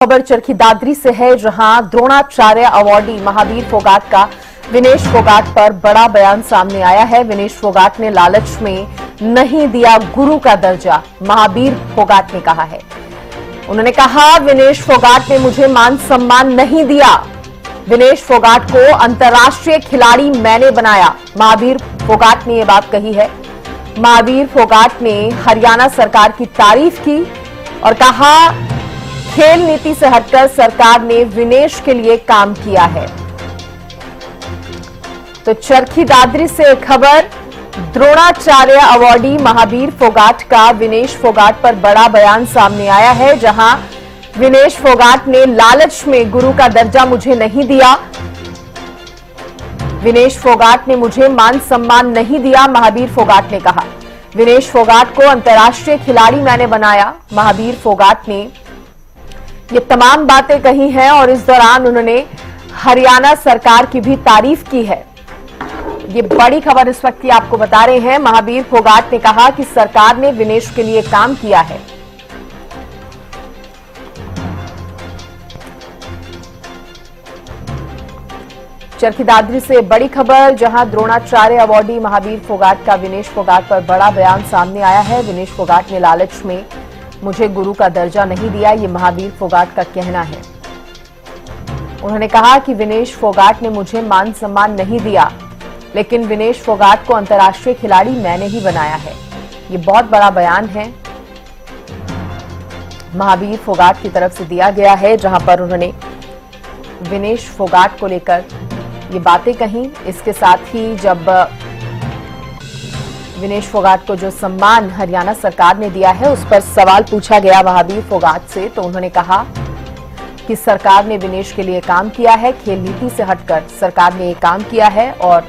खबर चरखी दादरी से है, जहां द्रोणाचार्य अवार्डी महावीर फोगाट का विनेश फोगाट पर बड़ा बयान सामने आया है। विनेश फोगाट ने लालच में नहीं दिया गुरु का दर्जा, महावीर फोगाट ने कहा है। उन्होंने कहा, विनेश फोगाट ने मुझे मान सम्मान नहीं दिया। विनेश फोगाट को अंतर्राष्ट्रीय खिलाड़ी मैंने बनाया, महावीर फोगाट ने यह बात कही है। महावीर फोगाट ने हरियाणा सरकार की तारीफ की और कहा, खेल नीति से हटकर सरकार ने विनेश के लिए काम किया है। तो चरखी दादरी से खबर, द्रोणाचार्य अवार्डी महावीर फोगाट का विनेश फोगाट पर बड़ा बयान सामने आया है, जहां विनेश फोगाट ने लालच में गुरु का दर्जा मुझे नहीं दिया। विनेश फोगाट ने मुझे मान सम्मान नहीं दिया, महावीर फोगाट ने कहा। विनेश फोगाट को अंतर्राष्ट्रीय खिलाड़ी मैंने बनाया, महावीर फोगाट ने ये तमाम बातें कही हैं और इस दौरान उन्होंने हरियाणा सरकार की भी तारीफ की है। ये बड़ी खबर इस वक्त की आपको बता रहे हैं। महावीर फोगाट ने कहा कि सरकार ने विनेश के लिए काम किया है। चरखी दादरी से बड़ी खबर, जहां द्रोणाचार्य अवार्डी महावीर फोगाट का विनेश फोगाट पर बड़ा बयान सामने आया है। विनेश फोगाट ने लालच में मुझे गुरु का दर्जा नहीं दिया, ये महावीर फोगाट का कहना है। उन्होंने कहा कि विनेश फोगाट ने मुझे मान सम्मान नहीं दिया, लेकिन विनेश फोगाट को अंतर्राष्ट्रीय खिलाड़ी मैंने ही बनाया है। ये बहुत बड़ा बयान है, महावीर फोगाट की तरफ से दिया गया है, जहां पर उन्होंने विनेश फोगाट को लेकर ये बातें कही। इसके साथ ही जब विनेश फोगाट को जो सम्मान हरियाणा सरकार ने दिया है, उस पर सवाल पूछा गया महावीर फोगाट से, तो उन्होंने कहा कि सरकार ने विनेश के लिए काम किया है, खेल नीति से हटकर सरकार ने ये काम किया है और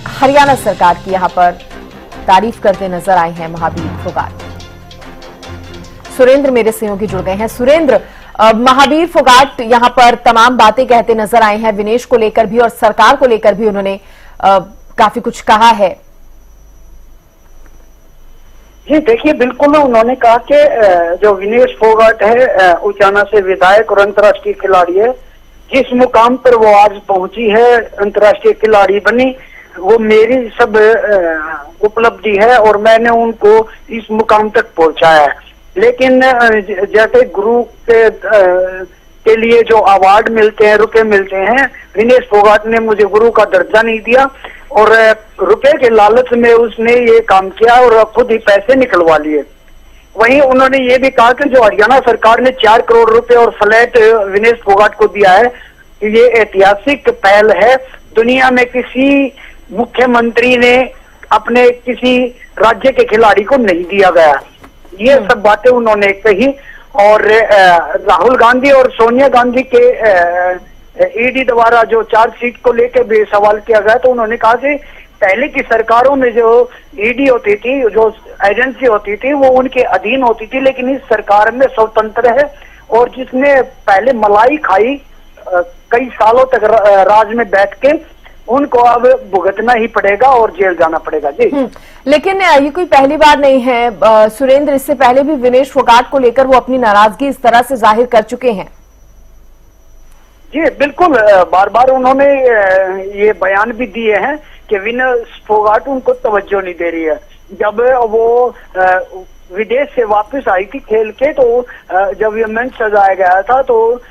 हरियाणा सरकार की यहां पर तारीफ करते नजर आए हैं महावीर फोगाट। सुरेंद्र मेरे सहयोगी जुड़ गए हैं। सुरेंद्र, महावीर फोगाट यहां पर तमाम बातें कहते नजर आए हैं, विनेश को लेकर भी और सरकार को लेकर भी उन्होंने काफी कुछ कहा है। जी देखिए, बिल्कुल उन्होंने कहा कि जो विनेश फोगाट है उचाना से विधायक और अंतर्राष्ट्रीय खिलाड़ी है। जिस मुकाम पर वो आज पहुंची है, अंतर्राष्ट्रीय खिलाड़ी बनी, वो मेरी सब उपलब्धि है और मैंने उनको इस मुकाम तक पहुंचाया है। लेकिन जैसे गुरु के लिए जो अवार्ड मिलते हैं, रुपए मिलते हैं, विनेश फोगाट ने मुझे गुरु का दर्जा नहीं दिया और रुपए के लालच में उसने ये काम किया और खुद ही पैसे निकलवा लिए। वहीं उन्होंने ये भी कहा कि जो हरियाणा सरकार ने 4 करोड़ रुपए और फ्लैट विनेश फोगाट को दिया है, ये ऐतिहासिक पहल है। दुनिया में किसी मुख्यमंत्री ने अपने किसी राज्य के खिलाड़ी को नहीं दिया गया। ये सब बातें उन्होंने कही और राहुल गांधी और सोनिया गांधी के ईडी द्वारा जो चार्जशीट को लेकर भी सवाल किया गया, तो उन्होंने कहा कि पहले की सरकारों में जो ईडी होती थी, जो एजेंसी होती थी, वो उनके अधीन होती थी, लेकिन इस सरकार में स्वतंत्र है और जिसने पहले मलाई खाई कई सालों तक राज में बैठ के, उनको अब भुगतना ही पड़ेगा और जेल जाना पड़ेगा। जी लेकिन ये कोई पहली बार नहीं है सुरेंद्र, इससे पहले भी विनेश फोगाट को लेकर वो अपनी नाराजगी इस तरह से जाहिर कर चुके हैं। जी बिल्कुल, बार बार उन्होंने ये बयान भी दिए हैं कि विनेश फोगाट उनको तवज्जो नहीं दे रही है। जब वो विदेश से वापस आई थी खेल के, तो जब ये मंच सजाया गया था, तो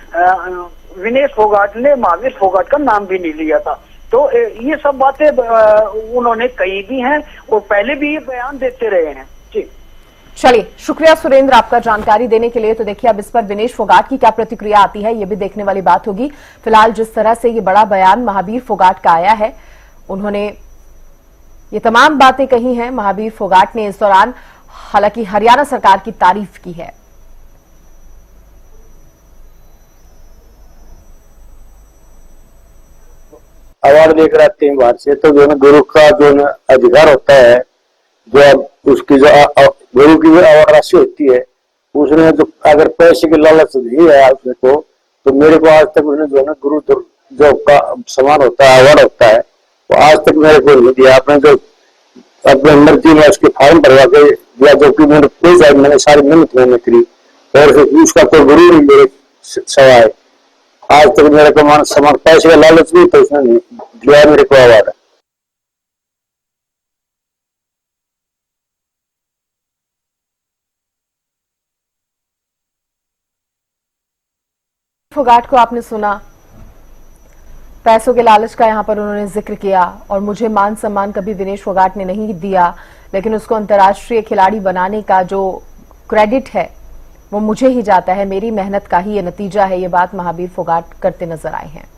विनेश फोगाट ने महावीर फोगाट का नाम भी नहीं लिया था। तो ये सब बातें उन्होंने कही भी हैं और पहले भी ये बयान देते रहे हैं। जी चलिए, शुक्रिया सुरेंद्र आपका जानकारी देने के लिए। तो देखिए, अब इस पर विनेश फोगाट की क्या प्रतिक्रिया आती है, ये भी देखने वाली बात होगी। फिलहाल जिस तरह से ये बड़ा बयान महावीर फोगाट का आया है, उन्होंने ये तमाम बातें कही हैं महावीर फोगाट ने इस दौरान, हालांकि हरियाणा सरकार की तारीफ की है। अवार्ड लेकर आते हैं बाहर से, तो जो है गुरु का जो अधिकार होता है, जो उसकी जो गुरु की जो अवार्ड राशि होती है, उसने जो अगर पैसे की लालच नहीं है उसने तो मेरे को आज तक उसने जो है ना गुरु जो का सम्मान होता है, अवार्ड होता है, वो आज तक मेरे को नहीं दिया। आपने जो अपने मर्जी में उसके फॉर्म भरवा के दिया, जो कि मैंने कोई मैंने सारी मेहनत मैंने करी और उसका कोई गुरु नहीं मेरे सवाए। आज तक मेरे को मान सम्मान पैसे का लालच भी तो उसने दिया मेरे को अवार्ड। फोगाट को आपने सुना, पैसों के लालच का यहां पर उन्होंने जिक्र किया और मुझे मान सम्मान कभी विनेश फोगाट ने नहीं दिया, लेकिन उसको अंतर्राष्ट्रीय खिलाड़ी बनाने का जो क्रेडिट है वो मुझे ही जाता है, मेरी मेहनत का ही ये नतीजा है। ये बात महावीर फोगाट करते नजर आए हैं।